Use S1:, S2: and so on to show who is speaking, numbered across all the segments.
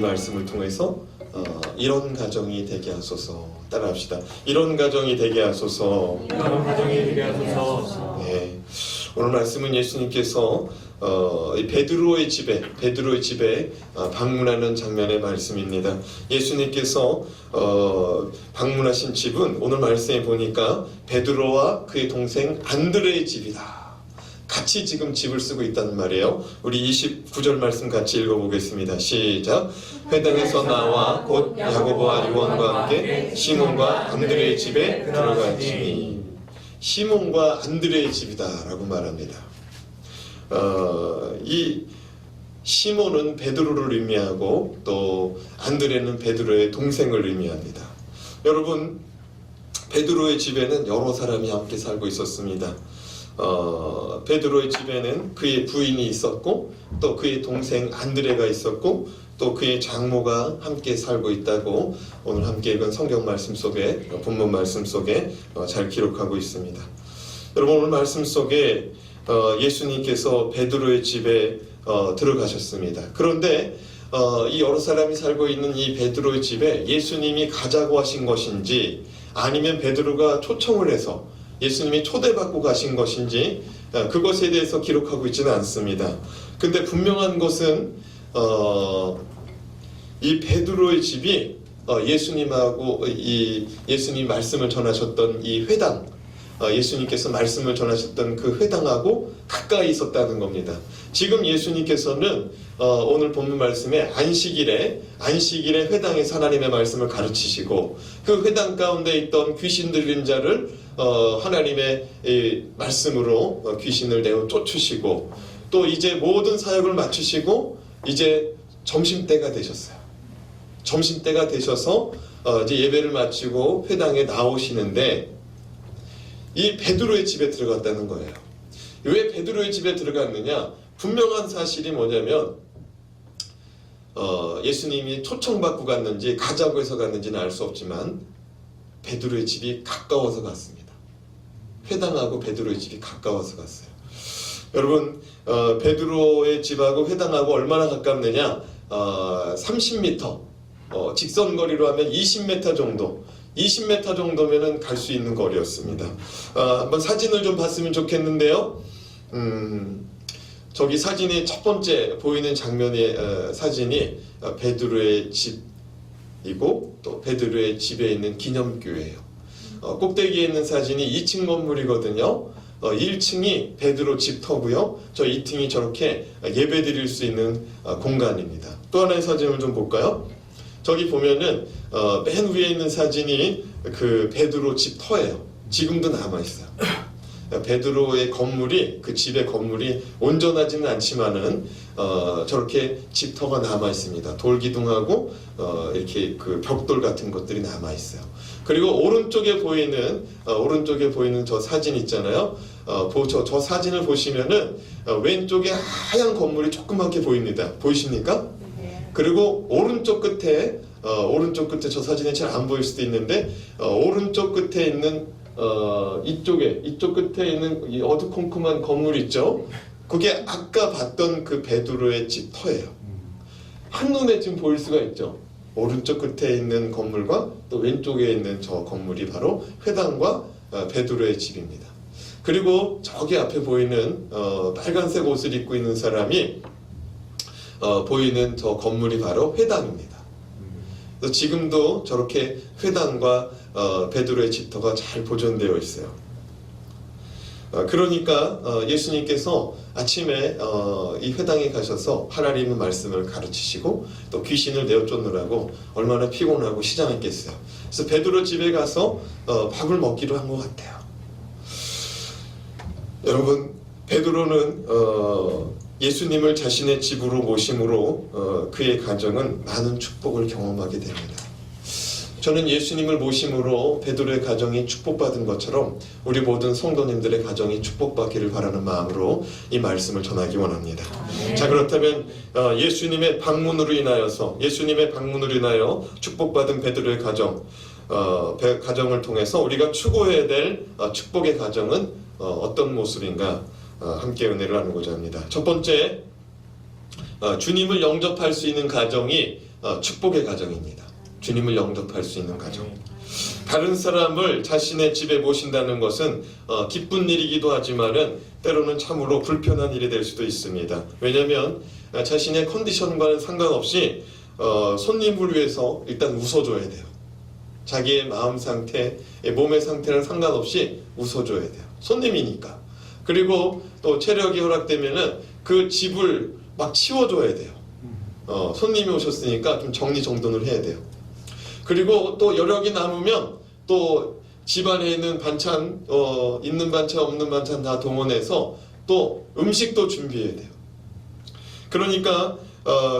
S1: 말씀을 통해서 이런 가정이 되게 하소서. 따라합시다. 이런 가정이 되게 하소서.
S2: 이런 가정이 되게 하소서.
S1: 네. 오늘 말씀은 예수님께서 이 베드로의 집에 방문하는 장면의 말씀입니다. 예수님께서 방문하신 집은 오늘 말씀에 보니까 베드로와 그의 동생 안드레의 집이다. 같이 지금 집을 쓰고 있다는 말이에요. 우리 29절 말씀 같이 읽어보겠습니다. 시작. 회당에서 나와 곧 야고보와 요한과 함께 시몬과 안드레의 집에 들어갔지니. 시몬과 안드레의 집이다 라고 말합니다. 이 시몬은 베드로를 의미하고 또 안드레는 베드로의 동생을 의미합니다. 여러분, 베드로의 집에는 여러 사람이 함께 살고 있었습니다. 베드로의 집에는 그의 부인이 있었고 또 그의 동생 안드레가 있었고 또 그의 장모가 함께 살고 있다고 오늘 함께 읽은 성경 말씀 속에, 본문 말씀 속에 잘 기록하고 있습니다. 여러분, 오늘 말씀 속에 예수님께서 베드로의 집에 들어가셨습니다. 그런데 이 여러 사람이 살고 있는 이 베드로의 집에 예수님이 가자고 하신 것인지 아니면 베드로가 초청을 해서 예수님이 초대받고 가신 것인지 그것에 대해서 기록하고 있지는 않습니다. 근데 분명한 것은 이 베드로의 집이 예수님하고 이 예수님 말씀을 전하셨던 이 회당, 예수님께서 말씀을 전하셨던 그 회당하고 가까이 있었다는 겁니다. 지금 예수님께서는 오늘 본문 말씀에 안식일에 회당에서 하나님의 말씀을 가르치시고 그 회당 가운데 있던 귀신 들린 자를 하나님의 말씀으로 귀신을 내어 쫓으시고 또 이제 모든 사역을 마치시고 이제 점심때가 되셨어요. 점심때가 되셔서 이제 예배를 마치고 회당에 나오시는데 이 베드로의 집에 들어갔다는 거예요. 왜 베드로의 집에 들어갔느냐? 분명한 사실이 뭐냐면 예수님이 초청받고 갔는지 가자고 해서 갔는지는 알 수 없지만 베드로의 집이 가까워서 갔습니다. 회당하고 베드로의 집이 가까워서 갔어요. 여러분, 베드로의 집하고 회당하고 얼마나 가깝느냐? 30m, 직선거리로 하면 20m 정도, 20m 정도면은 갈 수 있는 거리였습니다. 한번 사진을 좀 봤으면 좋겠는데요. 저기 사진이 첫 번째 보이는 장면의 사진이 베드로의 집이고 또 베드로의 집에 있는 기념교회예요. 꼭대기에 있는 사진이 2층 건물이거든요. 1층이 베드로 집터고요. 저 2층이 저렇게 예배 드릴 수 있는 공간입니다. 또 하나의 사진을 좀 볼까요? 저기 보면은 맨 위에 있는 사진이 그 베드로 집터예요. 지금도 남아있어요. 베드로의 건물이, 그 집의 건물이 온전하지는 않지만은 저렇게 집터가 남아있습니다. 돌기둥하고 이렇게 그 벽돌 같은 것들이 남아있어요. 그리고 오른쪽에 보이는 저 사진 있잖아요. 저 사진을 보시면은 왼쪽에 하얀 건물이 조그맣게 보입니다. 보이십니까? 그리고 오른쪽 끝에 저 사진이 잘 안 보일 수도 있는데 오른쪽 끝에 있는 이쪽 끝에 있는 이 어두컴컴한 건물 있죠? 그게 아까 봤던 그 베드로의 집터예요. 한눈에 지금 보일 수가 있죠? 오른쪽 끝에 있는 건물과 또 왼쪽에 있는 저 건물이 바로 회당과 베드로의 집입니다. 그리고 저기 앞에 보이는 빨간색 옷을 입고 있는 사람이 보이는 저 건물이 바로 회당입니다. 그래서 지금도 저렇게 회당과 베드로의 집터가 잘 보존되어 있어요. 그러니까 예수님께서 아침에 이 회당에 가셔서 하나님의 말씀을 가르치시고 또 귀신을 내어 쫓느라고 얼마나 피곤하고 시장했겠어요. 그래서 베드로 집에 가서 밥을 먹기로 한 것 같아요. 여러분, 베드로는 예수님을 자신의 집으로 모심으로 그의 가정은 많은 축복을 경험하게 됩니다. 저는 예수님을 모심으로 베드로의 가정이 축복받은 것처럼 우리 모든 성도님들의 가정이 축복받기를 바라는 마음으로 이 말씀을 전하기 원합니다. 자, 그렇다면 예수님의 방문으로 인하여 축복받은 베드로의 가정을 통해서 우리가 추구해야 될 축복의 가정은 어떤 모습인가 함께 은혜를 나누고자 합니다. 첫 번째, 주님을 영접할 수 있는 가정이 축복의 가정입니다. 주님을 영접할 수 있는 가정. 다른 사람을 자신의 집에 모신다는 것은 기쁜 일이기도 하지만은 때로는 참으로 불편한 일이 될 수도 있습니다. 왜냐하면 자신의 컨디션과는 상관없이 손님을 위해서 일단 웃어줘야 돼요. 자기의 마음 상태, 몸의 상태랑 상관없이 웃어줘야 돼요. 손님이니까. 그리고 또 체력이 허락되면은 그 집을 막 치워줘야 돼요. 손님이 오셨으니까 좀 정리정돈을 해야 돼요. 그리고 또 여력이 남으면 또 집안에 있는 반찬, 있는 반찬 없는 반찬 다 동원해서 또 음식도 준비해야 돼요. 그러니까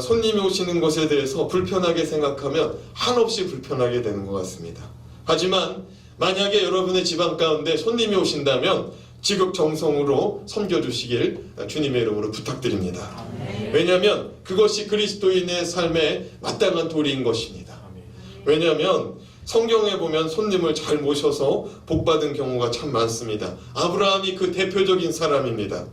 S1: 손님이 오시는 것에 대해서 불편하게 생각하면 한없이 불편하게 되는 것 같습니다. 하지만 만약에 여러분의 집안 가운데 손님이 오신다면 지극정성으로 섬겨주시길 주님의 이름으로 부탁드립니다. 왜냐하면 그것이 그리스도인의 삶에 마땅한 도리인 것입니다. 왜냐하면 성경에 보면 손님을 잘 모셔서 복받은 경우가 참 많습니다. 아브라함이 그 대표적인 사람입니다.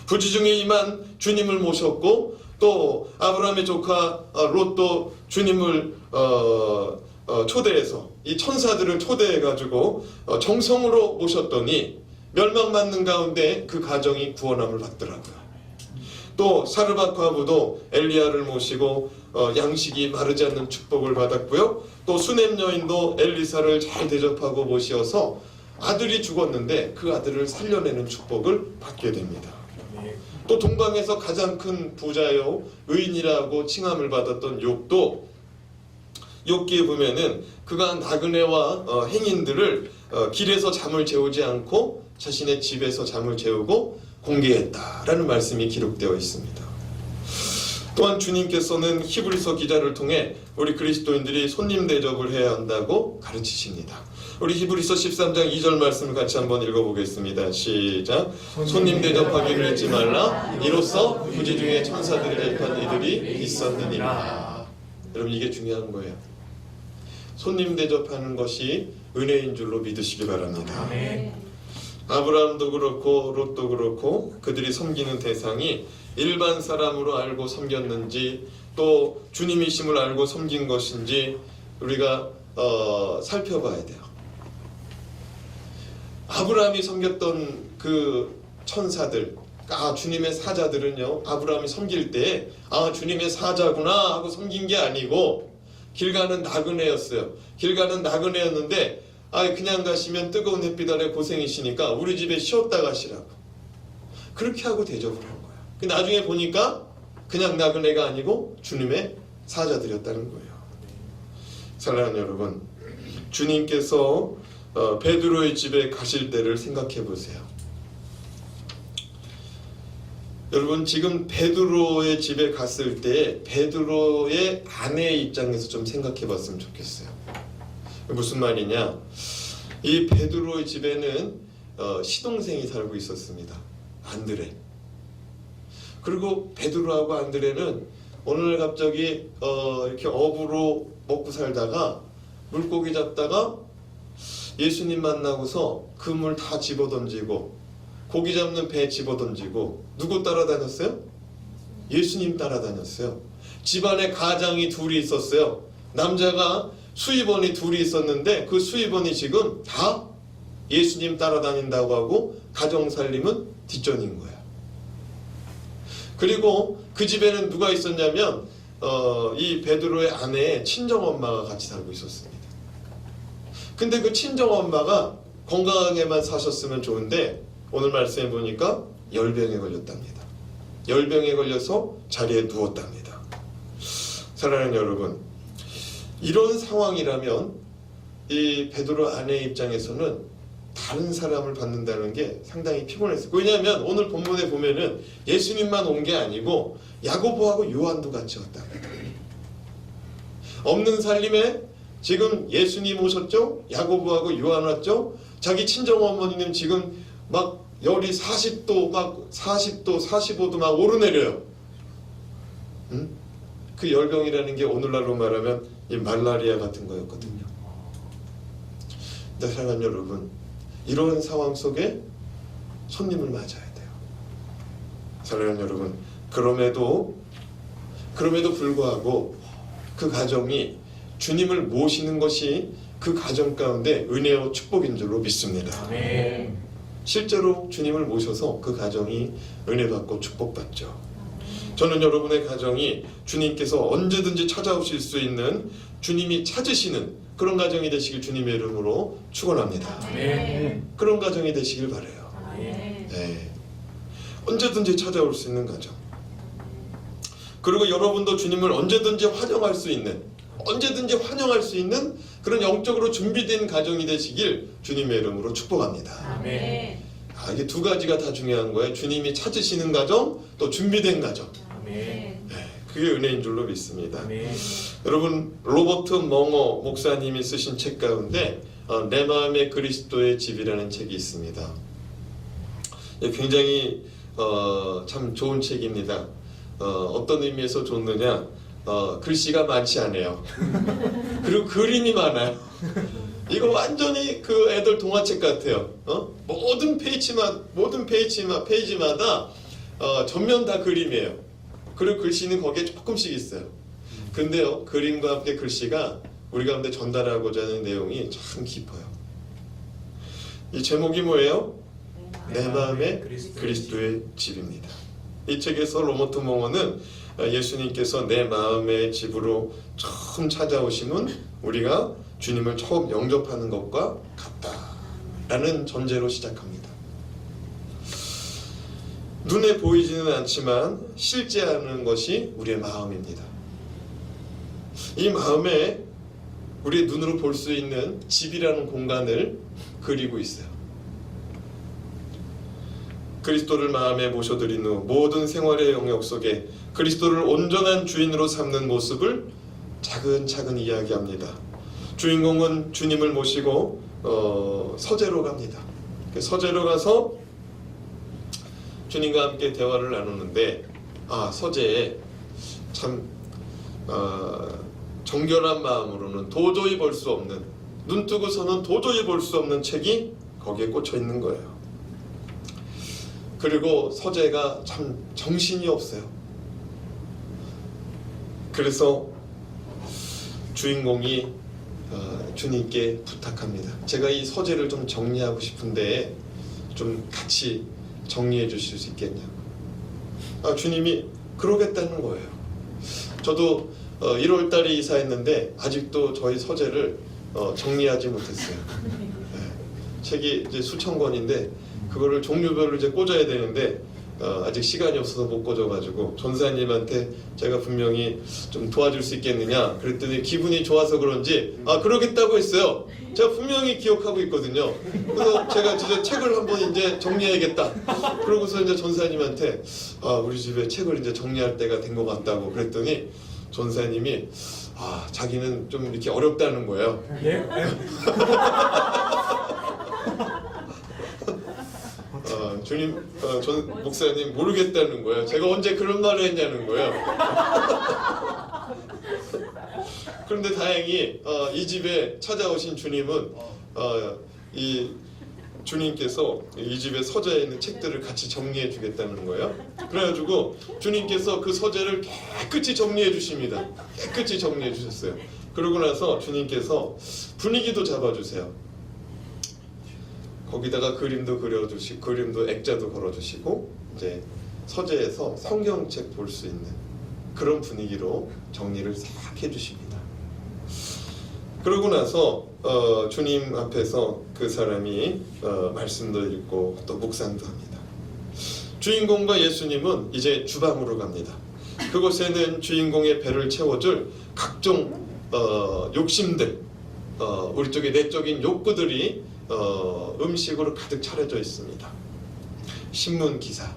S1: 부지중에 임한 주님을 모셨고 또 아브라함의 조카 롯도 주님을 초대해서 이 천사들을 초대해가지고 정성으로 모셨더니 멸망받는 가운데 그 가정이 구원함을 받더라고요. 또 사르밧 과부도 엘리야를 모시고 양식이 마르지 않는 축복을 받았고요. 또 수넴 여인도 엘리사를 잘 대접하고 모시어서 아들이 죽었는데 그 아들을 살려내는 축복을 받게 됩니다. 또 동방에서 가장 큰 부자요 의인이라고 칭함을 받았던 욥도 욥기에 보면은 그가 나그네와 행인들을 길에서 잠을 재우지 않고 자신의 집에서 잠을 재우고 공개했다라는 말씀이 기록되어 있습니다. 또한 주님께서는 히브리서 기자를 통해 우리 그리스도인들이 손님 대접을 해야 한다고 가르치십니다. 우리 히브리서 13장 2절 말씀을 같이 한번 읽어보겠습니다. 시작. 손님 대접하기를 잊지 말라. 이로써 부지중에 천사들을 대접한 이들이 있었느니라. 여러분 이게 중요한 거예요. 손님 대접하는 것이 은혜인 줄로 믿으시기 바랍니다. 아브라함도 그렇고 롯도 그렇고 그들이 섬기는 대상이 일반 사람으로 알고 섬겼는지 또 주님이심을 알고 섬긴 것인지 우리가 살펴봐야 돼요. 아브라함이 섬겼던 그 천사들, 주님의 사자들은요, 아브라함이 섬길 때 주님의 사자구나 하고 섬긴 게 아니고 길 가는 나그네였어요. 길 가는 나그네였는데 그냥 가시면 뜨거운 햇빛 아래 고생이시니까 우리 집에 쉬었다 가시라고 그렇게 하고 대접을 한 거야. 나중에 보니까 그냥 나그네가 아니고 주님의 사자들이었다는 거예요. 사랑하는 여러분, 주님께서 베드로의 집에 가실 때를 생각해 보세요. 여러분 지금 베드로의 집에 갔을 때 베드로의 아내의 입장에서 좀 생각해 봤으면 좋겠어요. 무슨 말이냐, 이 베드로의 집에는 시동생이 살고 있었습니다. 안드레. 그리고 베드로하고 안드레는 어느 날 갑자기 이렇게 어부로 먹고 살다가 물고기 잡다가 예수님 만나고서 그물 다 집어던지고 고기 잡는 배 집어던지고 누구 따라다녔어요? 예수님 따라다녔어요. 집안에 가장이 둘이 있었어요. 남자가 수입원이 둘이 있었는데 그 수입원이 지금 다 예수님 따라다닌다고 하고 가정살림은 뒷전인 거야. 그리고 그 집에는 누가 있었냐면 이 베드로의 아내의 친정엄마가 같이 살고 있었습니다. 근데 그 친정엄마가 건강하게만 사셨으면 좋은데 오늘 말씀해 보니까 열병에 걸렸답니다. 열병에 걸려서 자리에 누웠답니다. 사랑하는 여러분, 이런 상황이라면 이 베드로 아내의 입장에서는 다른 사람을 받는다는 게 상당히 피곤했어요. 왜냐하면 오늘 본문에 보면은 예수님만 온 게 아니고 야고보하고 요한도 같이 왔답니다. 없는 살림에 지금 예수님 오셨죠? 야고보하고 요한 왔죠? 자기 친정어머니는 지금 막 열이 40도 막 40도 45도 막 오르내려요. 응? 그 열병이라는 게 오늘날로 말하면 이 말라리아 같은 거였거든요. 근데 사랑하는 여러분, 이런 상황 속에 손님을 맞아야 돼요. 사랑하는 여러분, 그럼에도 불구하고 그 가정이 주님을 모시는 것이 그 가정 가운데 은혜와 축복인 줄로 믿습니다.
S2: 아멘.
S1: 실제로 주님을 모셔서 그 가정이 은혜받고 축복받죠. 저는 여러분의 가정이 주님께서 언제든지 찾아오실 수 있는, 주님이 찾으시는 그런 가정이 되시길 주님의 이름으로 축원합니다.
S2: 아멘.
S1: 그런 가정이 되시길 바라요.
S2: 아멘.
S1: 네. 언제든지 찾아올 수 있는 가정. 그리고 여러분도 주님을 언제든지 환영할 수 있는, 언제든지 환영할 수 있는 그런 영적으로 준비된 가정이 되시길 주님의 이름으로 축복합니다.
S2: 아멘.
S1: 이게 두 가지가 다 중요한 거예요. 주님이 찾으시는 가정, 또 준비된 가정.
S2: 아멘.
S1: 네, 그게 은혜인 줄로 믿습니다.
S2: 아멘.
S1: 여러분, 로버트 멍어 목사님이 쓰신 책 가운데 내 마음의 그리스도의 집이라는 책이 있습니다. 굉장히 참 좋은 책입니다. 어떤 의미에서 좋느냐, 글씨가 많지 않아요. 그리고 그림이 많아요. 이거 완전히 그 애들 동화책 같아요. 모든 페이지마다 전면 다 그림이에요. 그리고 글씨는 거기에 조금씩 있어요. 근데요, 그림과 함께 글씨가 우리 가운데 전달하고자 하는 내용이 참 깊어요. 이 제목이 뭐예요? 내 마음의 그리스도의 집입니다. 이 책에서 로버트 멍어는 예수님께서 내 마음의 집으로 처음 찾아오신 후 우리가 주님을 처음 영접하는 것과 같다라는 전제로 시작합니다. 눈에 보이지는 않지만 실제하는 것이 우리의 마음입니다. 이 마음에 우리의 눈으로 볼 수 있는 집이라는 공간을 그리고 있어요. 그리스도를 마음에 모셔드린 후 모든 생활의 영역 속에 그리스도를 온전한 주인으로 삼는 모습을 차근차근 이야기합니다. 주인공은 주님을 모시고 서재로 갑니다. 서재로 가서 주님과 함께 대화를 나누는데 서재에 참 정결한 마음으로는 도저히 볼 수 없는, 눈 뜨고서는 도저히 볼 수 없는 책이 거기에 꽂혀 있는 거예요. 그리고 서재가 참 정신이 없어요. 그래서 주인공이 주님께 부탁합니다. 제가 이 서재를 좀 정리하고 싶은데 좀 같이 정리해 주실 수 있겠냐고. 주님이 그러겠다는 거예요. 저도 1월 달에 이사했는데 아직도 저희 서재를 정리하지 못했어요. 책이 이제 수천 권인데 그거를 종류별로 이제 꽂아야 되는데 아직 시간이 없어서 못 꽂아가지고 전사님한테 제가 분명히 좀 도와줄 수 있겠느냐 그랬더니 기분이 좋아서 그런지 그러겠다고 했어요. 제가 분명히 기억하고 있거든요. 그래서 제가 진짜 책을 한번 이제 정리해야겠다. 그러고서 이제 전사님한테 우리 집에 책을 이제 정리할 때가 된 것 같다고 그랬더니 전사님이 자기는 좀 이렇게 어렵다는 거예요.
S2: 예?
S1: 주님, 전 목사님 모르겠다는 거예요. 제가 언제 그런 말을 했냐는 거예요. 그런데 다행히 이 집에 찾아오신 주님은 이 주님께서 이 집의 서재에 있는 책들을 같이 정리해 주겠다는 거예요. 그래가지고 주님께서 그 서재를 깨끗이 정리해 주십니다. 깨끗이 정리해 주셨어요. 그러고 나서 주님께서 분위기도 잡아주세요. 거기다가 그림도 그려주시고 그림도 액자도 걸어주시고 이제 서재에서 성경책 볼 수 있는 그런 분위기로 정리를 싹 해주십니다. 그러고 나서 주님 앞에서 그 사람이 말씀도 읽고 또 묵상도 합니다. 주인공과 예수님은 이제 주방으로 갑니다. 그곳에는 주인공의 배를 채워줄 각종 욕심들, 우리 쪽의 내적인 욕구들이 음식으로 가득 차려져 있습니다. 신문 기사,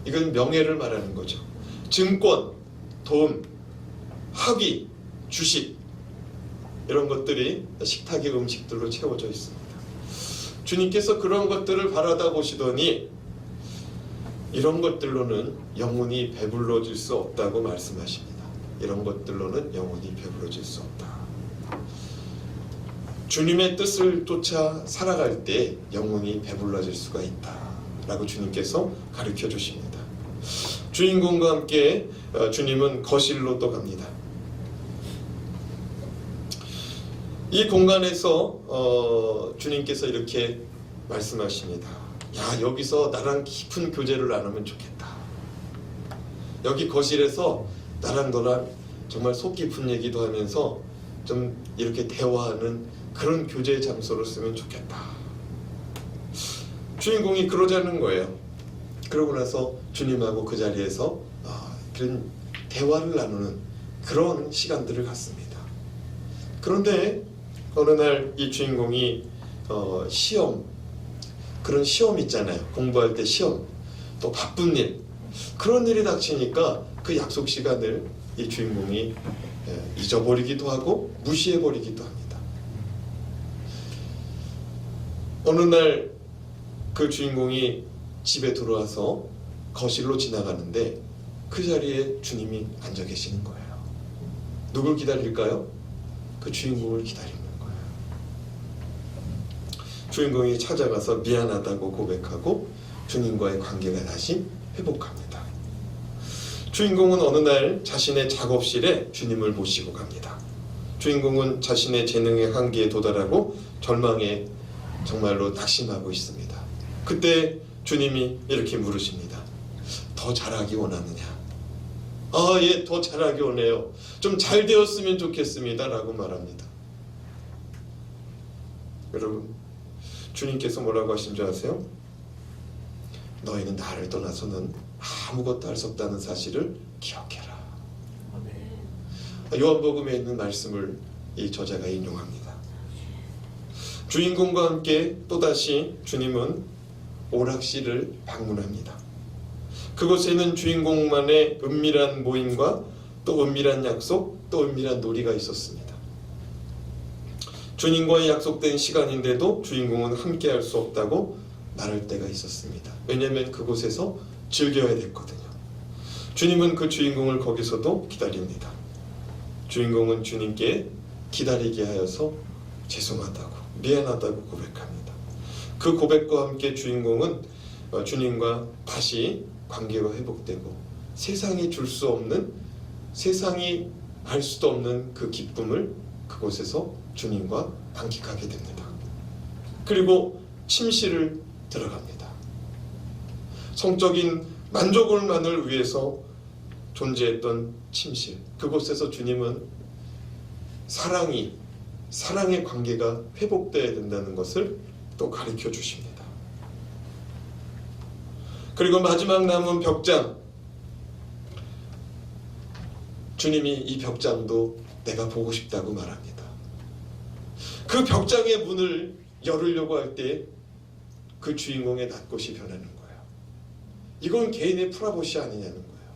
S1: 이건 명예를 말하는 거죠. 증권, 돈, 학위, 주식, 이런 것들이 식탁의 음식들로 채워져 있습니다. 주님께서 그런 것들을 바라다 보시더니 이런 것들로는 영혼이 배불러질 수 없다고 말씀하십니다. 이런 것들로는 영혼이 배불러질 수 없다. 주님의 뜻을 쫓아 살아갈 때 영혼이 배불러질 수가 있다 라고 주님께서 가르쳐 주십니다. 주인공과 함께 주님은 거실로 또 갑니다. 이 공간에서 주님께서 이렇게 말씀하십니다. 야, 여기서 나랑 깊은 교제를 나누면 좋겠다. 여기 거실에서 나랑 너랑 정말 속 깊은 얘기도 하면서 좀 이렇게 대화하는 그런 교제 장소로 쓰면 좋겠다. 주인공이 그러자는 거예요. 그러고 나서 주님하고 그 자리에서 그런 대화를 나누는 그런 시간들을 갖습니다. 그런데 어느 날 이 주인공이 시험, 그런 시험 있잖아요. 공부할 때 시험, 또 바쁜 일, 그런 일이 닥치니까 그 약속 시간을 이 주인공이 잊어버리기도 하고 무시해버리기도 합니다. 어느 날 그 주인공이 집에 들어와서 거실로 지나가는데 그 자리에 주님이 앉아 계시는 거예요. 누굴 기다릴까요? 그 주인공을 기다리는 거예요. 주인공이 찾아가서 미안하다고 고백하고 주님과의 관계가 다시 회복합니다. 주인공은 어느 날 자신의 작업실에 주님을 모시고 갑니다. 주인공은 자신의 재능의 한계에 도달하고 절망에 정말로 낙심하고 있습니다. 그때 주님이 이렇게 물으십니다. 더 잘하기 원하느냐? 예, 더 잘하기 원해요. 좀 잘 되었으면 좋겠습니다. 라고 말합니다. 여러분, 주님께서 뭐라고 하신 줄 아세요? 너희는 나를 떠나서는 아무것도 할 수 없다는 사실을 기억해라. 요한복음에 있는 말씀을 이 저자가 인용합니다. 주인공과 함께 또다시 주님은 오락실을 방문합니다. 그곳에는 주인공만의 은밀한 모임과 또 은밀한 약속, 또 은밀한 놀이가 있었습니다. 주님과의 약속된 시간인데도 주인공은 함께할 수 없다고 말할 때가 있었습니다. 왜냐하면 그곳에서 즐겨야 됐거든요. 주님은 그 주인공을 거기서도 기다립니다. 주인공은 주님께 기다리게 하여서 죄송하다고, 미안하다고 고백합니다. 그 고백과 함께 주인공은 주님과 다시 관계가 회복되고 세상이 줄 수 없는, 세상이 알 수도 없는 그 기쁨을 그곳에서 주님과 만끽하게 됩니다. 그리고 침실을 들어갑니다. 성적인 만족을만을 위해서 존재했던 침실, 그곳에서 주님은 사랑의 관계가 회복되어야 된다는 것을 또 가르쳐 주십니다. 그리고 마지막 남은 벽장, 주님이 이 벽장도 내가 보고 싶다고 말합니다. 그 벽장의 문을 열으려고 할 때 그 주인공의 낯꽃이 변하는 거예요. 이건 개인의 프라이버시 아니냐는 거예요.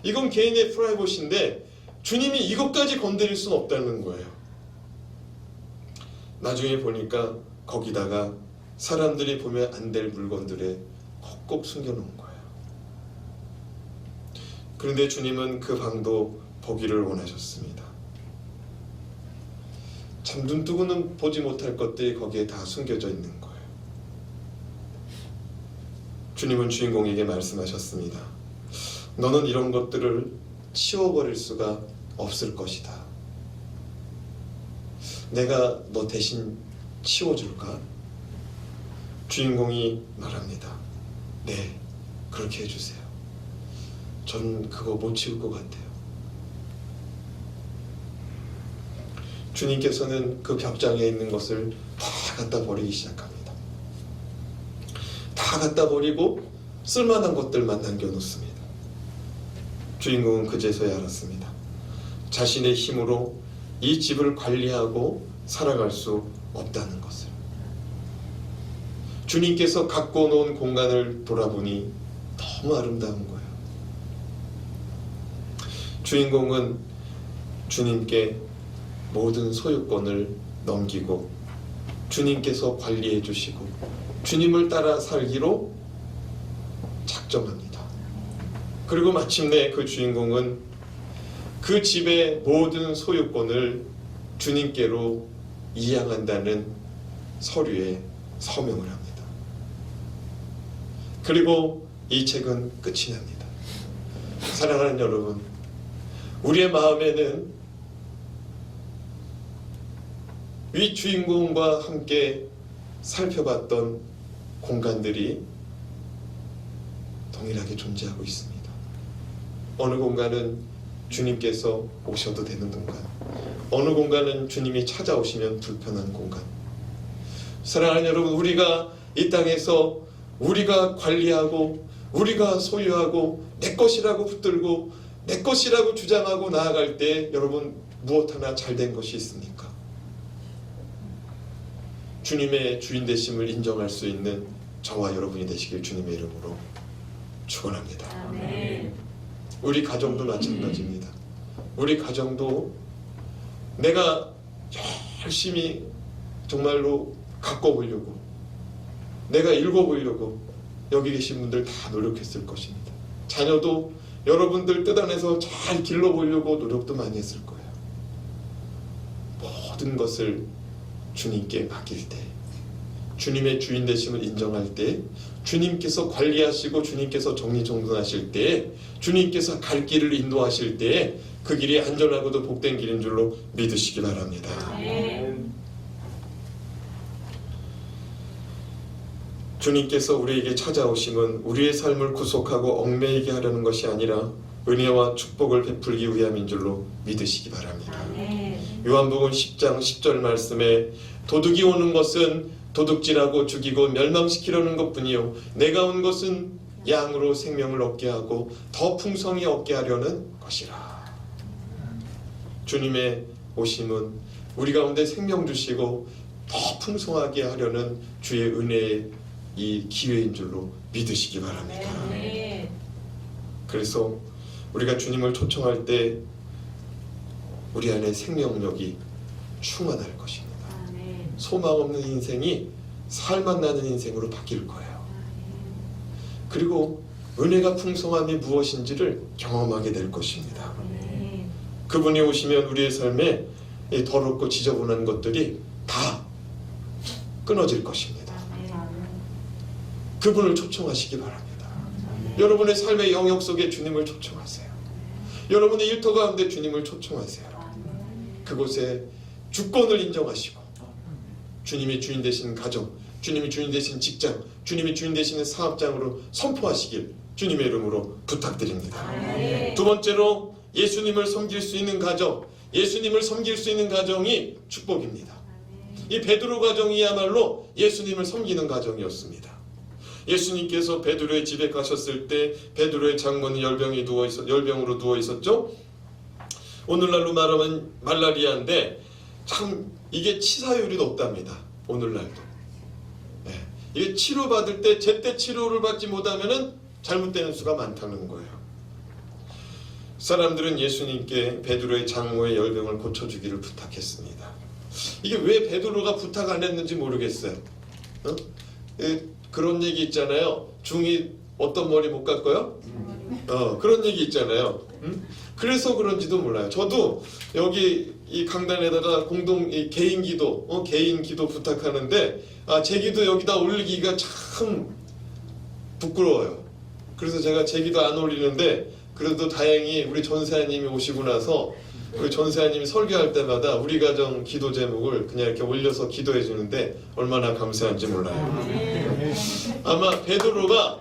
S1: 이건 개인의 프라이버시인데 주님이 이것까지 건드릴 수는 없다는 거예요. 나중에 보니까 거기다가 사람들이 보면 안 될 물건들에 꼭 숨겨놓은 거예요. 그런데 주님은 그 방도 보기를 원하셨습니다. 참 눈뜨고는 보지 못할 것들이 거기에 다 숨겨져 있는 거예요. 주님은 주인공에게 말씀하셨습니다. 너는 이런 것들을 치워버릴 수가 없을 것이다. 내가 너 대신 치워줄까? 주인공이 말합니다. 네, 그렇게 해주세요. 전 그거 못 치울 것 같아요. 주님께서는 그 벽장에 있는 것을 다 갖다 버리기 시작합니다. 다 갖다 버리고 쓸만한 것들만 남겨놓습니다. 주인공은 그제서야 알았습니다. 자신의 힘으로 이 집을 관리하고 살아갈 수 없다는 것을. 주님께서 갖고 놓은 공간을 돌아보니 너무 아름다운 거예요. 주인공은 주님께 모든 소유권을 넘기고 주님께서 관리해 주시고 주님을 따라 살기로 작정합니다. 그리고 마침내 그 주인공은 그 집의 모든 소유권을 주님께로 이양한다는 서류에 서명을 합니다. 그리고 이 책은 끝이 납니다. 사랑하는 여러분, 우리의 마음에는 위 주인공과 함께 살펴봤던 공간들이 동일하게 존재하고 있습니다. 어느 공간은 주님께서 오셔도 되는 공간, 어느 공간은 주님이 찾아오시면 불편한 공간. 사랑하는 여러분, 우리가 이 땅에서 우리가 관리하고 우리가 소유하고 내 것이라고 붙들고 내 것이라고 주장하고 나아갈 때 여러분 무엇 하나 잘된 것이 있습니까? 주님의 주인 되심을 인정할 수 있는 저와 여러분이 되시길 주님의 이름으로 축원합니다.
S2: 아멘.
S1: 우리 가정도 마찬가지입니다. 우리 가정도 내가 열심히 정말로 가꿔보려고, 내가 읽어보려고 여기 계신 분들 다 노력했을 것입니다. 자녀도 여러분들 뜻 안에서 잘 길러보려고 노력도 많이 했을 거예요. 모든 것을 주님께 맡길 때, 주님의 주인 되심을 인정할 때, 주님께서 관리하시고 주님께서 정리정돈하실 때, 주님께서 갈 길을 인도하실 때 그 길이 안전하고도 복된 길인 줄로 믿으시기 바랍니다.
S2: 아멘.
S1: 주님께서 우리에게 찾아오심은 우리의 삶을 구속하고 얽매이게 하려는 것이 아니라 은혜와 축복을 베풀기 위함인 줄로 믿으시기 바랍니다.
S2: 아멘.
S1: 요한복음 10장 10절 말씀에 도둑이 오는 것은 도둑질하고 죽이고 멸망시키려는 것뿐이요 내가 온 것은 양으로 생명을 얻게 하고 더 풍성히 얻게 하려는 것이라. 주님의 오심은 우리 가운데 생명 주시고 더 풍성하게 하려는 주의 은혜의 이 기회인 줄로 믿으시기 바랍니다.
S2: 아멘.
S1: 그래서 우리가 주님을 초청할 때 우리 안에 생명력이 충만할 것입니다.
S2: 아멘.
S1: 소망 없는 인생이 살맛 나는 인생으로 바뀔 거예요. 그리고 은혜가 풍성함이 무엇인지를 경험하게 될 것입니다.
S2: 아멘.
S1: 그분이 오시면 우리의 삶에 이 더럽고 지저분한 것들이 다 끊어질 것입니다. 그분을 초청하시기 바랍니다. 여러분의 삶의 영역 속에 주님을 초청하세요. 여러분의 일터 가운데 주님을 초청하세요. 그곳에 주권을 인정하시고 주님이 주인 되시는 가정, 주님이 주인 되신 직장, 주님이 주인 되시는 사업장으로 선포하시길 주님의 이름으로 부탁드립니다. 두 번째로 예수님을 섬길 수 있는 가정, 예수님을 섬길 수 있는 가정이 축복입니다. 이 베드로 가정이야말로 예수님을 섬기는 가정이었습니다. 예수님께서 베드로의 집에 가셨을 때 베드로의 장모는 열병으로 누워 있었죠. 오늘날로 말하면 말라리아인데 참 이게 치사율이 높답니다. 오늘날도. 네. 이게 치료받을 때 제때 치료를 받지 못하면은 잘못되는 수가 많다는 거예요. 사람들은 예수님께 베드로의 장모의 열병을 고쳐주기를 부탁했습니다. 이게 왜 베드로가 부탁 안 했는지 모르겠어요. 그런 얘기 있잖아요. 중이 어떤 머리 못 깎아요? 그런 얘기 있잖아요. 그래서 그런지도 몰라요. 저도 여기 이 강단에다가 개인 기도 부탁하는데 제 기도 여기다 올리기가 참 부끄러워요. 그래서 제가 제 기도 안 올리는데 그래도 다행히 우리 전사님이 오시고 나서 우리 전사님이 설교할 때마다 우리 가정 기도 제목을 그냥 이렇게 올려서 기도해 주는데 얼마나 감사한지 몰라요. 아마 베드로가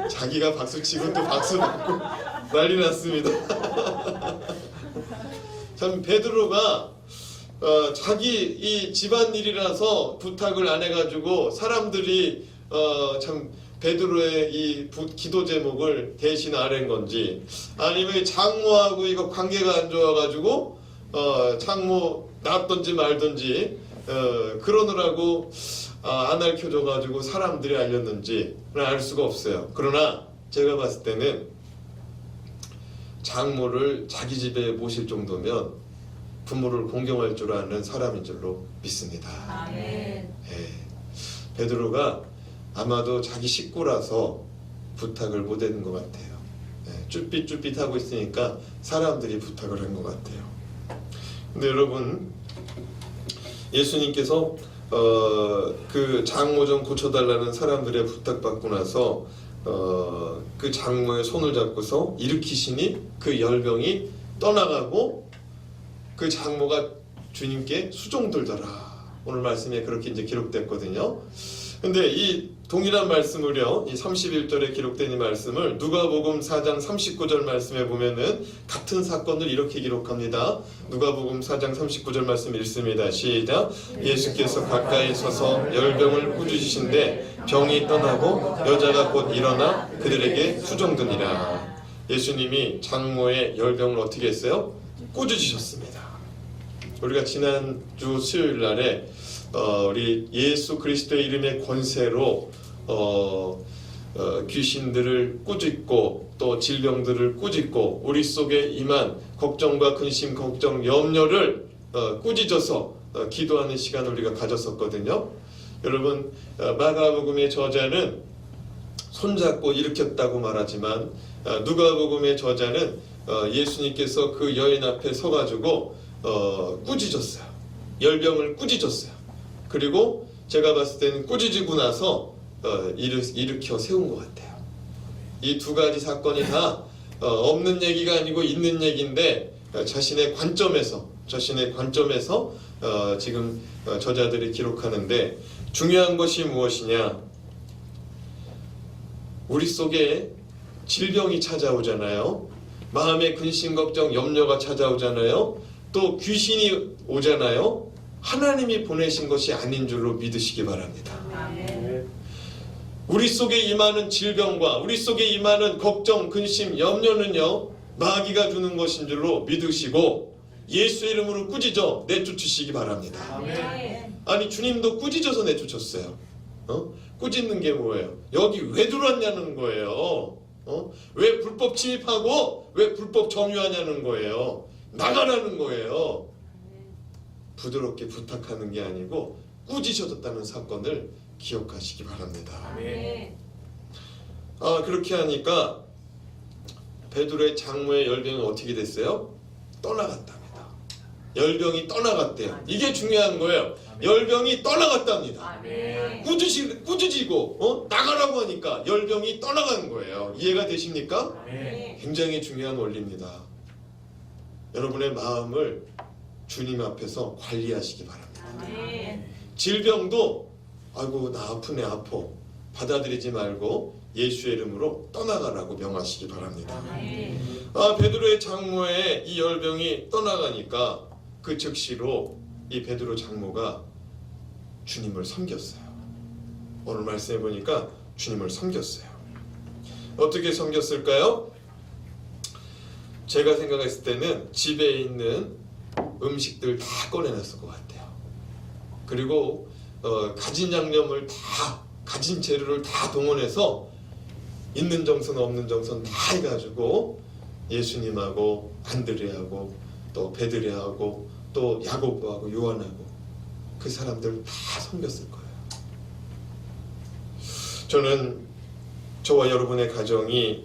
S1: 자기가 박수 치고 또 박수 받고 난리 났습니다. 참 베드로가 자기 이 집안일이라서 부탁을 안 해가지고 사람들이 참 베드로의 이 기도 제목을 대신 아랜 건지 아니면 장모하고 이거 관계가 안 좋아가지고 장모 낳았던지 말던지 그러느라고 안 알려줘가지고 사람들이 알렸는지 알 수가 없어요. 그러나 제가 봤을 때는 장모를 자기 집에 모실 정도면 부모를 공경할 줄 아는 사람인 줄로 믿습니다.
S2: 아멘.
S1: 예. 베드로가 아마도 자기 식구라서 부탁을 못 했는 것 같아요. 예. 쭈삣쭈삣하고 있으니까 사람들이 부탁을 한 것 같아요. 근데 여러분, 예수님께서 그 장모 좀 고쳐달라는 사람들의 부탁받고 나서 그 장모의 손을 잡고서 일으키시니 그 열병이 떠나가고 그 장모가 주님께 수종들더라. 오늘 말씀에 그렇게 이제 기록됐거든요. 근데 이 동일한 말씀을요, 이 31절에 기록된 이 말씀을 누가복음 4장 39절 말씀에 보면은 같은 사건을 이렇게 기록합니다. 누가복음 4장 39절 말씀 읽습니다. 시작. 예수께서 가까이 서서 열병을 꾸짖으신데 병이 떠나고 여자가 곧 일어나 그들에게 수종드니라. 예수님이 장모의 열병을 어떻게 했어요? 꾸짖으셨습니다. 우리가 지난주 수요일 날에 우리 예수 그리스도의 이름의 권세로 귀신들을 꾸짖고 또 질병들을 꾸짖고 우리 속에 임한 걱정과 근심, 걱정, 염려를 꾸짖어서 기도하는 시간을 우리가 가졌었거든요. 여러분, 마가복음의 저자는 손잡고 일으켰다고 말하지만 누가복음의 저자는 예수님께서 그 여인 앞에 서가지고 꾸짖었어요. 열병을 꾸짖었어요. 그리고 제가 봤을 때는 꾸짖고 나서 일으켜 세운 것 같아요. 이 두 가지 사건이 다 없는 얘기가 아니고 있는 얘기인데 자신의 관점에서 지금 저자들이 기록하는데 중요한 것이 무엇이냐? 우리 속에 질병이 찾아오잖아요. 마음의 근심, 걱정, 염려가 찾아오잖아요. 또 귀신이 오잖아요. 하나님이 보내신 것이 아닌 줄로 믿으시기 바랍니다.
S2: 아멘.
S1: 우리 속에 임하는 질병과 우리 속에 임하는 걱정, 근심, 염려는요, 마귀가 주는 것인 줄로 믿으시고 예수의 이름으로 꾸짖어 내쫓으시기 바랍니다.
S2: 아멘.
S1: 아니, 주님도 꾸짖어서 내쫓았어요. 꾸짖는 게 뭐예요? 여기 왜 들어왔냐는 거예요. 왜 불법 침입하고 왜 불법 점유하냐는 거예요. 나가라는 거예요. 부드럽게 부탁하는 게 아니고 꾸짖어졌다는 사건을 기억하시기 바랍니다.
S2: 아멘.
S1: 그렇게 하니까 베드로의 장모의 열병이 어떻게 됐어요? 떠나갔답니다. 열병이 떠나갔대요. 이게 중요한 거예요. 열병이 떠나갔답니다.
S2: 아멘.
S1: 꾸짖이고 나가라고 하니까 열병이 떠나간 거예요. 이해가 되십니까?
S2: 아멘.
S1: 굉장히 중요한 원리입니다. 여러분의 마음을 주님 앞에서 관리하시기 바랍니다.
S2: 아멘.
S1: 질병도 아이고 나 아프네 아파 받아들이지 말고 예수의 이름으로 떠나가라고 명하시기 바랍니다.
S2: 아멘.
S1: 베드로의 장모의 이 열병이 떠나가니까 그 즉시로 이 베드로 장모가 주님을 섬겼어요. 오늘 말씀해 보니까 주님을 섬겼어요. 어떻게 섬겼을까요? 제가 생각했을 때는 집에 있는 음식들 다 꺼내놨을 것 같아요. 그리고 가진 양념을 다, 가진 재료를 다 동원해서 있는 정성 없는 정성 다 해가지고 예수님하고 안드레하고 또 베드레하고 또 야고보하고 요한하고 그 사람들 다 섬겼을 거예요. 저는 저와 여러분의 가정이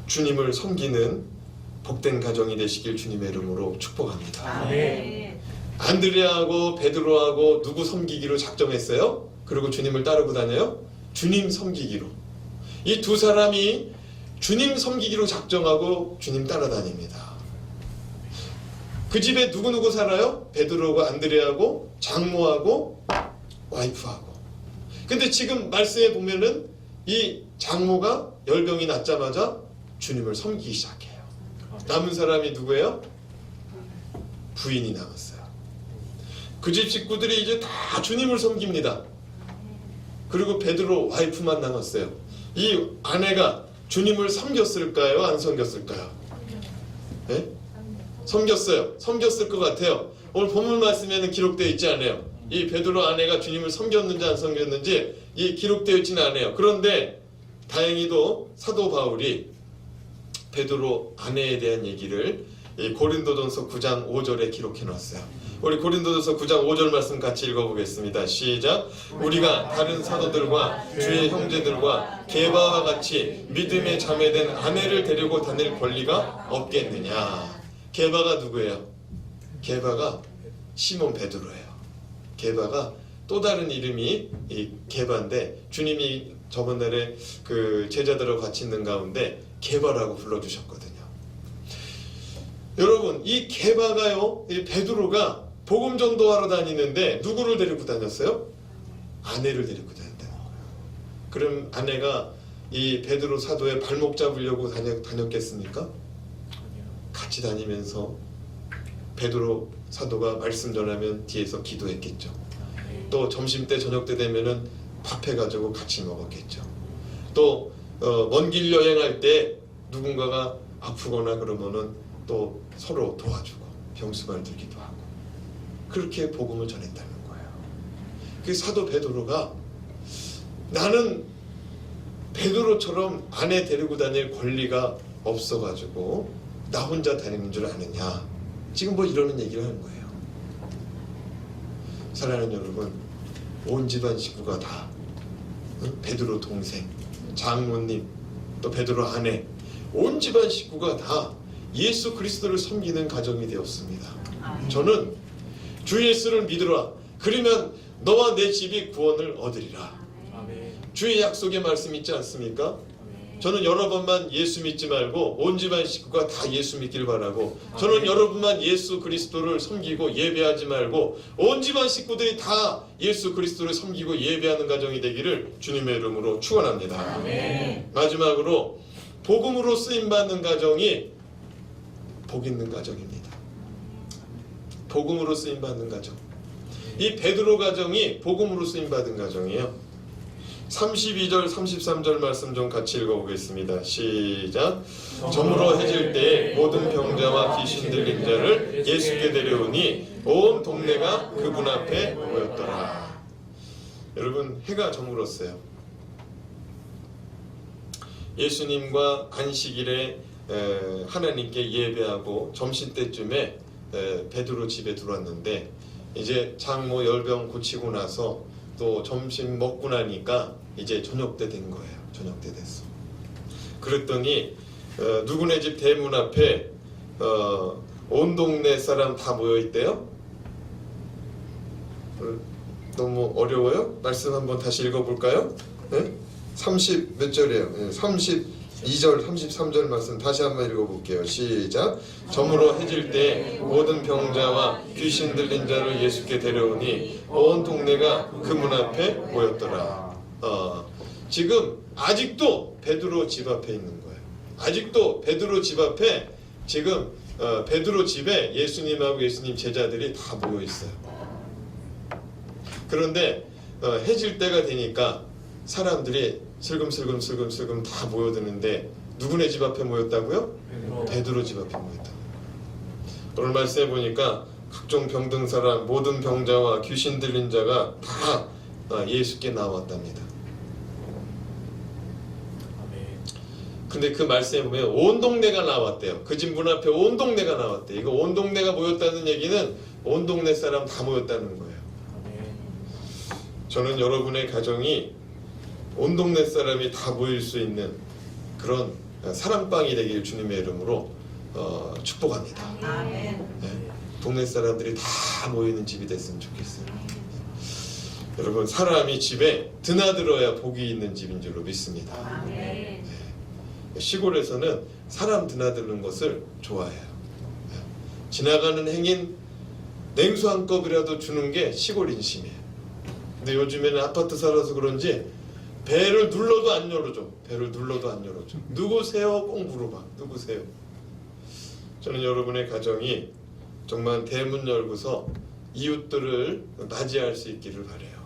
S1: 주님을 섬기는 복된 가정이 되시길 주님의 이름으로 축복합니다.
S2: 아멘.
S1: 안드레하고 베드로하고 누구 섬기기로 작정했어요? 그리고 주님을 따르고 다녀요? 주님 섬기기로. 이 두 사람이 주님 섬기기로 작정하고 주님 따라다닙니다. 그 집에 누구 살아요? 베드로하고 안드레하고 장모하고 와이프하고. 근데 지금 말씀에 보면은 이 장모가 열병이 났자마자 주님을 섬기기 시작해요. 남은 사람이 누구예요? 부인이 남았어요. 그 집 식구들이 이제 다 주님을 섬깁니다. 그리고 베드로 와이프만 남았어요. 이 아내가 주님을 섬겼을까요? 안 섬겼을까요? 네? 섬겼어요. 섬겼을 것 같아요. 오늘 본문 말씀에는 기록되어 있지 않아요. 이 베드로 아내가 주님을 섬겼는지 안 섬겼는지 이 기록되어 있지는 않아요. 그런데 다행히도 사도 바울이 베드로 아내에 대한 얘기를 이 고린도전서 9장 5절에 기록해 놨어요. 우리 고린도전서 9장 5절 말씀 같이 읽어보겠습니다. 시작. 우리가 다른 사도들과 주의 형제들과 게바와 같이 믿음의 자매된 아내를 데리고 다닐 권리가 없겠느냐. 게바가 누구예요? 게바가 시몬 베드로예요. 게바가 또 다른 이름이 이 게바인데 주님이 저번 날에 그 제자들하고 같이 있는 가운데 게바라고 불러주셨거든요. 여러분, 이 게바가요, 이 베드로가 복음 전도하러 다니는데 누구를 데리고 다녔어요? 아내를 데리고 다녔다는 거예요. 그럼 아내가 이 베드로 사도의 발목 잡으려고 다녔겠습니까? 같이 다니면서 베드로 사도가 말씀 전하면 뒤에서 기도했겠죠. 또 점심 때 저녁 때 되면은 밥 해가지고 같이 먹었겠죠. 또 먼 길 여행할 때 누군가가 아프거나 그러면은 또 서로 도와주고 병수발 들기도 하고 그렇게 복음을 전했다는 거예요. 그 사도 베드로가 나는 베드로처럼 아내 데리고 다닐 권리가 없어가지고 나 혼자 다니는 줄 아느냐, 지금 뭐 이러는 얘기를 하는 거예요. 사랑하는 여러분, 온 집안 식구가 다 베드로 동생, 장모님, 또 베드로 아내, 온 집안 식구가 다 예수 그리스도를 섬기는 가정이 되었습니다. 저는 주 예수를 믿으라, 그러면 너와 내 집이 구원을 얻으리라. 주의 약속의 말씀 있지 않습니까? 저는 여러분만 예수 믿지 말고 온 집안 식구가 다 예수 믿길 바라고, 저는 여러분만 예수 그리스도를 섬기고 예배하지 말고 온 집안 식구들이 다 예수 그리스도를 섬기고 예배하는 가정이 되기를 주님의 이름으로 축원합니다. 마지막으로 복음으로 쓰임받는 가정이 복 있는 가정입니다. 복음으로 쓰임받는 가정. 이 베드로 가정이 복음으로 쓰임받은 가정이에요. 32절 33절 말씀 좀 같이 읽어보겠습니다. 시작. 저물어 해질 때에 모든 병자와 귀신 들린 자를 예수께 데려오니 온 동네가 그분 앞에 모였더라. 여러분, 해가 저물었어요. 예수님과 안식일에 하나님께 예배하고 점심때쯤에 베드로 집에 들어왔는데, 이제 장모 열병 고치고 나서 또 점심 먹고 나니까 이제 저녁 때 된 거예요. 저녁 때 됐어. 그랬더니 누구네 집 대문 앞에 온 동네 사람 다 모여 있대요. 너무 어려워요? 말씀 한번 다시 읽어볼까요? 네? 30 몇 절이에요? 네, 32절 33절 말씀 다시 한번 읽어볼게요. 시작. 저물어 해질 때 모든 병자와 귀신 들린 자를 예수께 데려오니 온 동네가 그 문 앞에 모였더라. 지금 아직도 베드로 집 앞에 있는 거예요. 아직도 베드로 집 앞에 지금 베드로 집에 예수님하고 예수님 제자들이 다 모여 있어요. 그런데 해질 때가 되니까 사람들이 슬금슬금 다 모여드는데 누구네 집 앞에 모였다고요? 베드로 집 앞에 모였다. 오늘 말씀해 보니까 각종 병든 사람, 모든 병자와 귀신 들린 자가 다 예수께 나왔답니다. 근데 그 말씀에 보면 온 동네가 나왔대요. 그 집 문 앞에 온 동네가 나왔대. 이거 온 동네가 모였다는 얘기는 온 동네 사람 다 모였다는 거예요. 저는 여러분의 가정이 온 동네 사람이 다 모일 수 있는 그런 사랑방이 되길 주님의 이름으로 축복합니다. 네, 동네 사람들이 다 모이는 집이 됐으면 좋겠어요. 여러분, 사람이 집에 드나들어야 복이 있는 집인 줄로 믿습니다. 네, 시골에서는 사람 드나드는 것을 좋아해요. 네, 지나가는 행인 냉수 한 컵이라도 주는 게 시골 인심이에요. 근데 요즘에는 아파트 살아서 그런지 배를 눌러도 안 열어줘. 배를 눌러도 안 열어줘. 누구세요? 꼭 물어봐. 누구세요? 저는 여러분의 가정이 정말 대문 열고서 이웃들을 맞이할 수 있기를 바라요.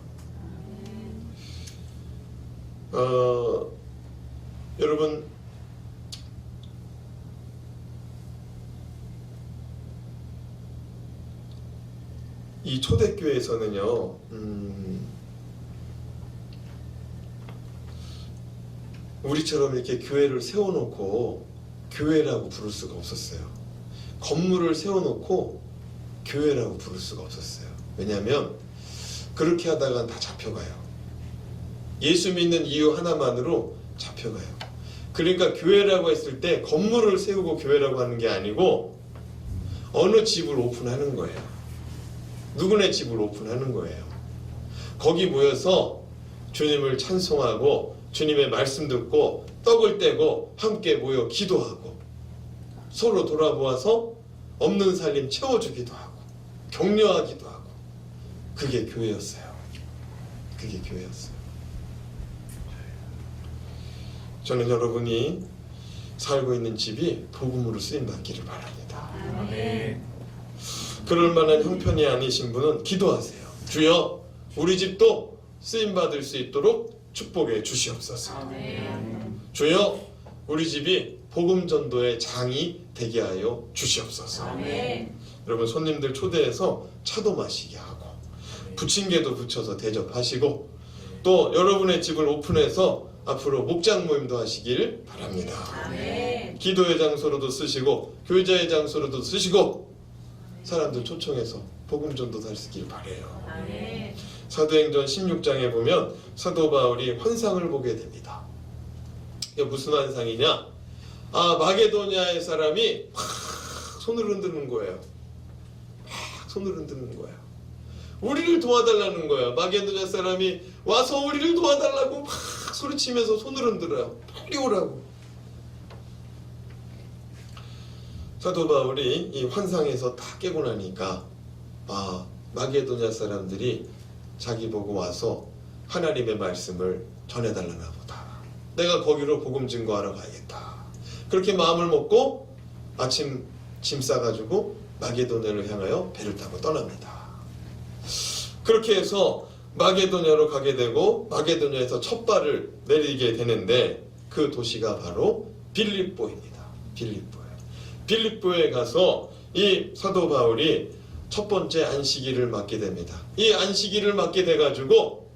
S1: 여러분, 이 초대교회에서는요, 우리처럼 이렇게 교회를 세워놓고 교회라고 부를 수가 없었어요. 건물을 세워놓고 교회라고 부를 수가 없었어요. 왜냐하면 그렇게 하다가 다 잡혀가요. 예수 믿는 이유 하나만으로 잡혀가요. 그러니까 교회라고 했을 때 건물을 세우고 교회라고 하는 게 아니고 어느 집을 오픈하는 거예요. 누구네 집을 오픈하는 거예요. 거기 모여서 주님을 찬송하고 주님의 말씀 듣고 떡을 떼고 함께 모여 기도하고 서로 돌아보아서 없는 살림 채워주기도 하고 격려하기도 하고 그게 교회였어요. 그게 교회였어요. 저는 여러분이 살고 있는 집이 복음으로 쓰임받기를 바랍니다.
S2: 아멘.
S1: 그럴 만한 형편이 아니신 분은 기도하세요. 주여 우리 집도 쓰임받을 수 있도록 축복해 주시옵소서.
S2: 아멘.
S1: 주여 우리 집이 복음 전도의 장이 되게 하여 주시옵소서.
S2: 아멘.
S1: 여러분 손님들 초대해서 차도 마시게 하고 부침개도 부쳐서 대접하시고 또 여러분의 집을 오픈해서 앞으로 목장 모임도 하시길 바랍니다.
S2: 아멘.
S1: 기도의 장소로도 쓰시고 교제의 장소로도 쓰시고 사람들 초청해서 복음 전도도 하시길 바래요.
S2: 아멘.
S1: 사도행전 16장에 보면 사도 바울이 환상을 보게 됩니다. 이게 무슨 환상이냐? 마게도냐의 사람이 막 손을 흔드는 거예요. 막 손을 흔드는 거야. 우리를 도와달라는 거야. 마게도냐 사람이 와서 우리를 도와달라고 막 소리치면서 손을 흔들어요. 빨리 오라고. 사도 바울이 이 환상에서 다 깨고 나니까 마게도냐 사람들이 자기 보고 와서 하나님의 말씀을 전해달라나 보다. 내가 거기로 복음 증거하러 가야겠다. 그렇게 마음을 먹고 아침 짐 싸가지고 마게도냐를 향하여 배를 타고 떠납니다. 그렇게 해서 마게도냐로 가게 되고 마게도냐에서 첫 발을 내리게 되는데 그 도시가 바로 빌립보입니다. 빌립보에 가서 이 사도 바울이 첫 번째 안식일을 맡게 됩니다. 이 안식일을 맡게 돼가지고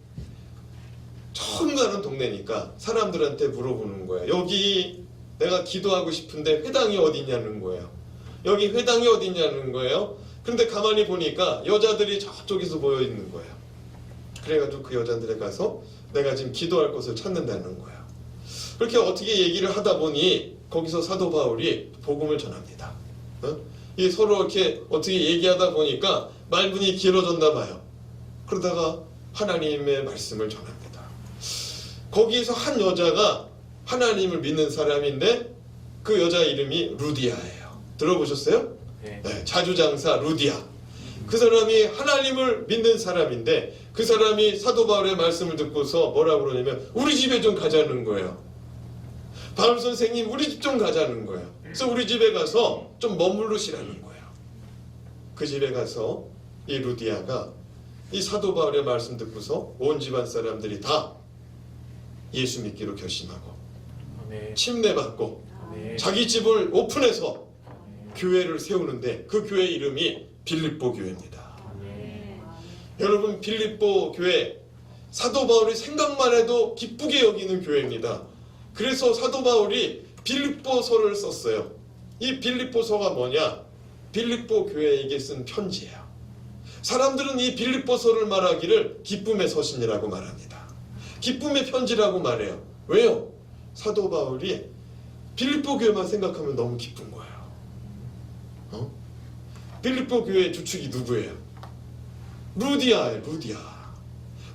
S1: 처음 가는 동네니까 사람들한테 물어보는 거예요. 여기 내가 기도하고 싶은데 회당이 어디냐는 거예요. 여기 회당이 어디냐는 거예요. 그런데 가만히 보니까 여자들이 저쪽에서 모여 있는 거예요. 그래가지고 그 여자들에 가서 내가 지금 기도할 곳을 찾는다는 거예요. 그렇게 어떻게 얘기를 하다 보니 거기서 사도 바울이 복음을 전합니다. 이 서로 이렇게 어떻게 얘기하다 보니까 말문이 길어졌나 봐요. 그러다가 하나님의 말씀을 전합니다. 거기에서 한 여자가 하나님을 믿는 사람인데 그 여자 이름이 루디아예요. 들어보셨어요?
S3: 네.
S1: 네, 자주장사 루디아. 그 사람이 하나님을 믿는 사람인데 그 사람이 사도 바울의 말씀을 듣고서 뭐라고 그러냐면 우리 집에 좀 가자는 거예요. 바울 선생님 우리 집 좀 가자는 거예요. 그래서 우리 집에 가서 좀 머무르시라는 거예요. 그 집에 가서 이 루디아가 이 사도 바울의 말씀 듣고서 온 집안 사람들이 다 예수 믿기로 결심하고
S3: 아멘.
S1: 침례받고
S3: 아멘.
S1: 자기 집을 오픈해서 교회를 세우는데 그 교회 이름이 빌립보 교회입니다.
S3: 아멘.
S1: 여러분 빌립보 교회 사도 바울이 생각만 해도 기쁘게 여기는 교회입니다. 그래서 사도 바울이 빌립보서를 썼어요. 이 빌립보서가 뭐냐? 빌립보 교회에게 쓴 편지예요. 사람들은 이 빌립보서를 말하기를 기쁨의 서신이라고 말합니다. 기쁨의 편지라고 말해요. 왜요? 사도 바울이 빌립보 교회만 생각하면 너무 기쁜 거예요. 빌립보 교회의 주축이 누구예요? 루디아예요.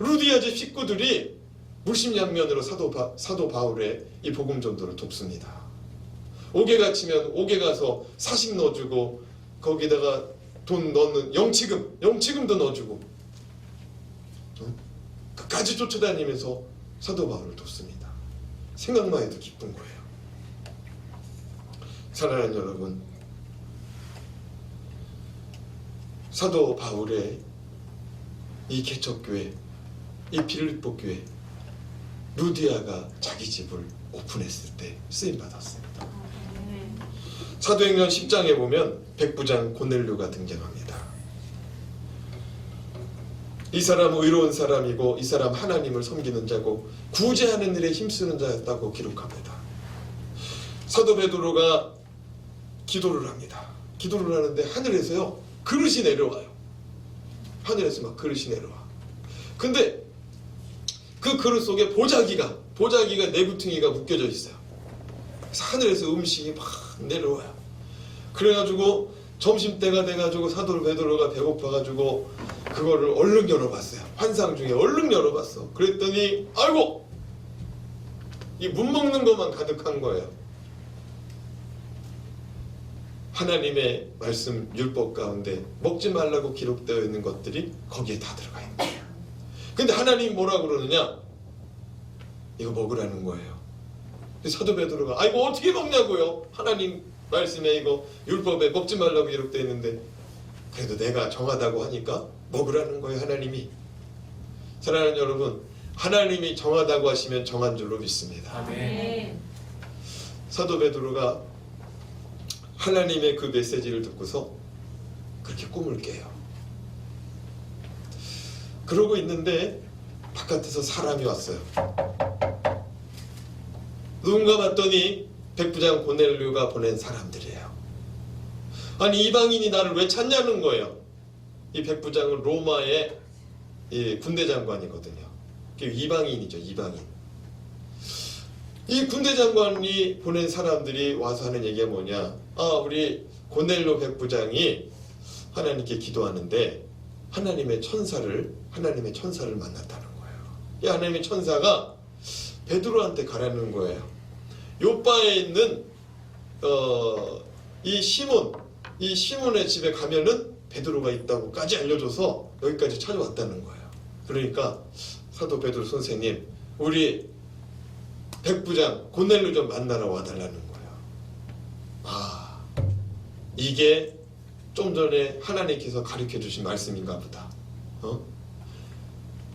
S1: 루디아 집 식구들이 물심양면으로 사도 바울의 이 복음 전도를 돕습니다. 옥에 갇히면 옥에 가서 사식 넣어주고 거기다가 돈 넣는 영치금도 넣어주고 끝까지 쫓아다니면서 사도 바울을 돕습니다. 생각만 해도 기쁜 거예요. 사랑하는 여러분, 사도 바울의 이 개척교회, 이 빌립보 교회, 루디아가 자기 집을 오픈했을 때 쓰임받았습니다. 사도행전 10장에 보면 백부장 고넬료가 등장합니다. 이 사람은 의로운 사람이고 이 사람 하나님을 섬기는 자고 구제하는 일에 힘쓰는 자였다고 기록합니다. 사도 베드로가 기도를 합니다. 기도를 하는데 하늘에서요 그릇이 내려와요. 하늘에서 막 그릇이 내려와. 근데 그 그릇 속에 보자기가 내구퉁이가 묶여져 있어요. 그래서 하늘에서 음식이 막 내려와요. 그래가지고 점심때가 돼가지고 사도 베드로가 배고파가지고 그거를 얼른 열어봤어요. 환상 중에 얼른 열어봤어. 그랬더니 아이고 이 못 먹는 것만 가득한 거예요. 하나님의 말씀 율법 가운데 먹지 말라고 기록되어 있는 것들이 거기에 다 들어가 있는 거예요. 근데 하나님이 뭐라 그러느냐? 이거 먹으라는 거예요. 사도 베드로가 이거 어떻게 먹냐고요? 하나님 말씀에 이거 율법에 먹지 말라고 기록되어 있는데 그래도 내가 정하다고 하니까 먹으라는 거예요. 하나님이. 사랑하는 여러분, 하나님이 정하다고 하시면 정한 줄로 믿습니다.
S2: 아멘.
S1: 사도 베드로가 하나님의 그 메시지를 듣고서 그렇게 꿈을 깨요. 그러고 있는데 바깥에서 사람이 왔어요. 누군가 봤더니 백부장 고넬료가 보낸 사람들이에요. 아니 이방인이 나를 왜 찾냐는 거예요. 이 백부장은 로마의 이 군대 장관이거든요. 이방인이죠. 이방인. 이 군대 장관이 보낸 사람들이 와서 하는 얘기가 뭐냐? 우리 고넬료 백부장이 하나님께 기도하는데 하나님의 천사를 만났다는 거예요. 이 하나님의 천사가 베드로한테 가라는 거예요. 요바에 있는 이 시몬의 집에 가면은 베드로가 있다고까지 알려줘서 여기까지 찾아왔다는 거예요. 그러니까 사도 베드로 선생님, 우리 백부장 고넬료 좀 만나러 와달라는 거예요. 이게 좀 전에 하나님께서 가르쳐 주신 말씀인가 보다.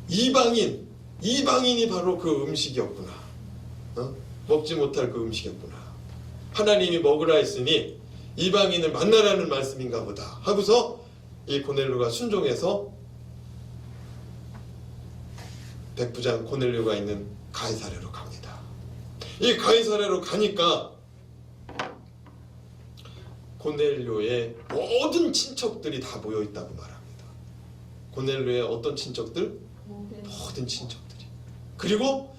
S1: 이방인이 바로 그 음식이었구나. 먹지 못할 그 음식이었구나. 하나님이 먹으라 했으니 이방인을 만나라는 말씀인가 보다 하고서 이 고넬료가 순종해서 백부장 고넬료가 있는 가이사랴로 갑니다. 이 가이사랴로 가니까 고넬료의 모든 친척들이 다 모여 있다고 말합니다. 고넬료의 어떤 친척들? 모든 친척들이. 그리고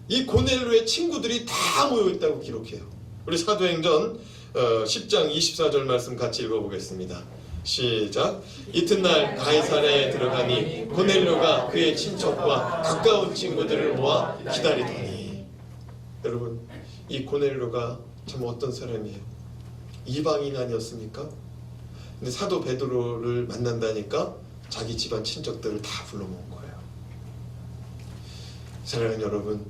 S1: 이 고넬료의 친구들이 다 모여 있다고 기록해요. 우리 사도행전 10장 24절 말씀 같이 읽어보겠습니다. 시작. 이튿날 가이사랴에 들어가니 고넬료가 그의 친척과 가까운 친구들을 모아 기다리더니. 여러분, 이 고넬료가 참 어떤 사람이에요? 이방인 아니었습니까? 근데 사도 베드로를 만난다니까 자기 집안 친척들을 다 불러모은 거예요. 사랑하는 여러분,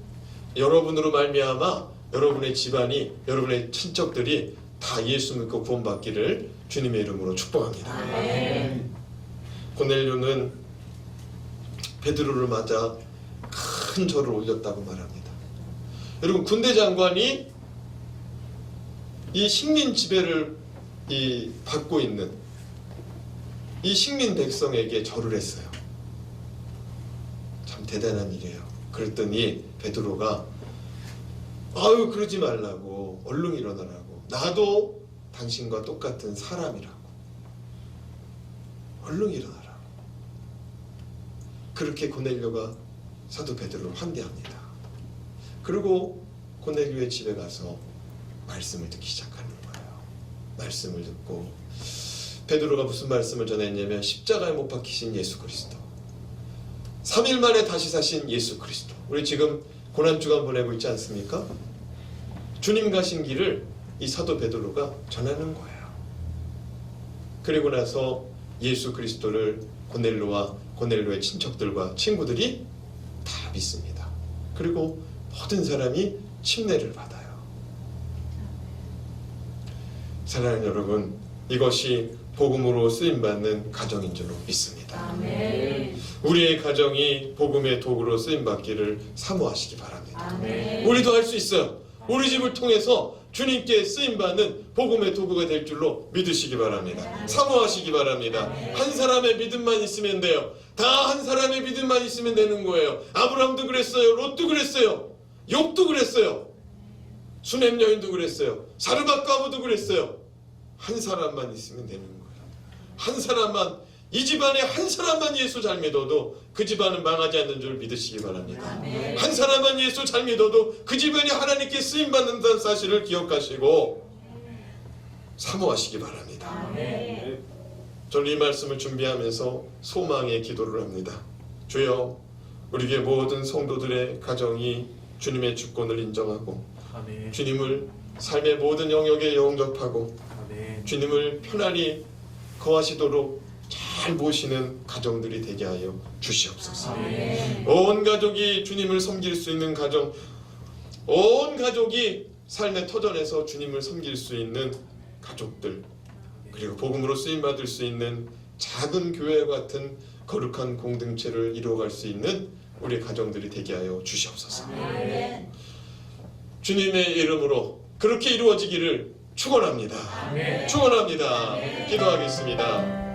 S1: 여러분으로 말미암아 여러분의 집안이, 여러분의 친척들이 다 예수 믿고 구원받기를 주님의 이름으로 축복합니다.
S2: 아멘.
S1: 고넬료는 베드로를 맞아 큰 절을 올렸다고 말합니다. 여러분, 군대 장관이 이 식민 지배를 받고 있는 이 식민 백성에게 절을 했어요. 참 대단한 일이에요. 그랬더니 베드로가 그러지 말라고, 얼른 일어나라고, 나도 당신과 똑같은 사람이라고, 얼른 일어나라고. 그렇게 고넬료가 사도 베드로를 환대합니다. 그리고 고넬료의 집에 가서 말씀을 듣기 시작하는 거예요. 말씀을 듣고 베드로가 무슨 말씀을 전했냐면 십자가에 못 박히신 예수 그리스도, 3일 만에 다시 사신 예수 그리스도. 우리 지금 고난주간 보내고 있지 않습니까? 주님 가신 길을 이 사도 베드로가 전하는 거예요. 그리고 나서 예수 그리스도를 고넬료와 고넬료의 친척들과 친구들이 다 믿습니다. 그리고 모든 사람이 침례를 받아요. 사랑하는 여러분, 이것이 복음으로 쓰임받는 가정인 줄로 믿습니다.
S2: 아멘.
S1: 우리의 가정이 복음의 도구로 쓰임받기를 사모하시기 바랍니다.
S2: 아멘.
S1: 우리도 할 수 있어요. 우리 집을 통해서 주님께 쓰임받는 복음의 도구가 될 줄로 믿으시기 바랍니다. 사모하시기 바랍니다. 한 사람의 믿음만 있으면 돼요. 다 한 사람의 믿음만 있으면 되는 거예요. 아브라함도 그랬어요. 롯도 그랬어요. 욥도 그랬어요. 수넴 여인도 그랬어요. 사르밧가부도 그랬어요. 한 사람만 있으면 되는 거예요. 한 사람만, 이 집안에 한 사람만 예수 잘 믿어도 그 집안은 망하지 않는 줄 믿으시기 바랍니다.
S2: 아멘.
S1: 한 사람만 예수 잘 믿어도 그 집안이 하나님께 쓰임받는다는 사실을 기억하시고 사모하시기 바랍니다.
S2: 아멘.
S1: 저는 이 말씀을 준비하면서 소망의 기도를 합니다. 주여, 우리의 모든 성도들의 가정이 주님의 주권을 인정하고
S2: 아멘.
S1: 주님을 삶의 모든 영역에 영접하고
S2: 아멘.
S1: 주님을 편안히 거하시도록 잘 모시는 가정들이 되게 하여 주시옵소서.
S2: 아멘.
S1: 온 가족이 주님을 섬길 수 있는 가정, 온 가족이 삶의 터전에서 주님을 섬길 수 있는 가족들, 그리고 복음으로 쓰임받을 수 있는 작은 교회와 같은 거룩한 공동체를 이루어갈 수 있는 우리 가정들이 되게 하여 주시옵소서.
S2: 아멘.
S1: 주님의 이름으로 그렇게 이루어지기를 축원합니다.
S2: 아멘.
S1: 축원합니다. 기도하겠습니다.